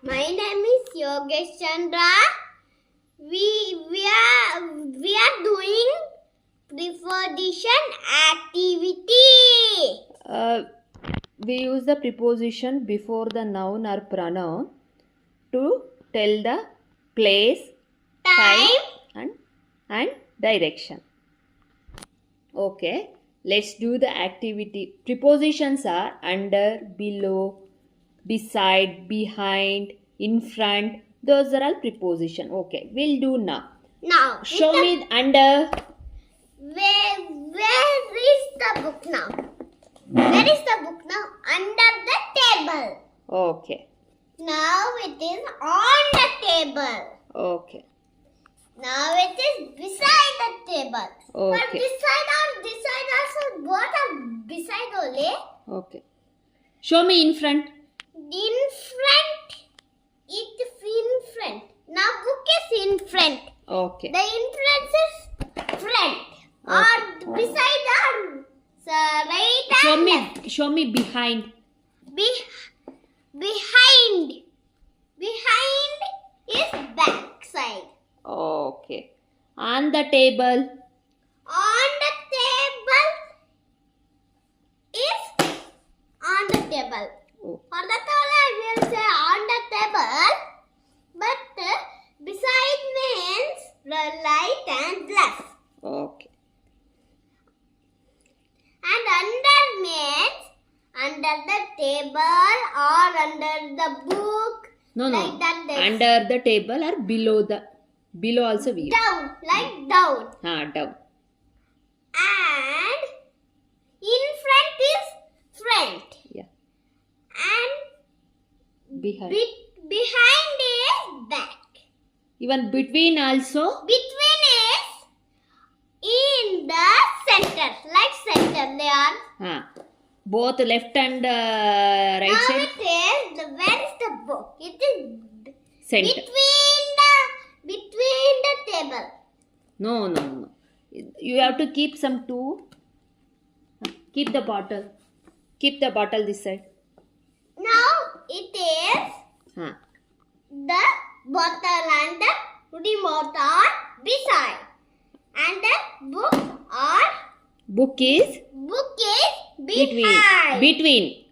My name is Yogesh Chandra. We are doing preposition activity. We use the preposition before the noun or pronoun to tell the place, Time. and direction. Okay, let's do the activity. Prepositions are under, below, beside, behind, in front. Those are all preposition. Okay, we'll do now. Now, Show me under. where is the book now? Where is the book now? Under the table. Okay. Now it is on the table. Okay. Now it is beside the table. But Okay. this side also, both are beside only. Okay. Show me in front. In front. It's in front. Now book is in front. Okay. The influence is front. Or beside or right and left. Show me behind. Behind. Behind is back side. Okay. On the table. On the table is on the table. Oh. For that all I will say on the table. But beside means the right and left. Okay. And under means under the table or under the book. No. Like that there is. Under the table or below the. Below also we use. Down. Like down. Down. And in front is front. Yeah. And Behind. behind is back. Even between also. Between is in the center. Like center they are. Both left and right Now side. it is where is the book? It is Center. between the table. No. You have to keep some two. Keep the bottle. Keep the bottle this side. Now it is Huh. the bottle and the remote are beside. And the book Book is is behind. between.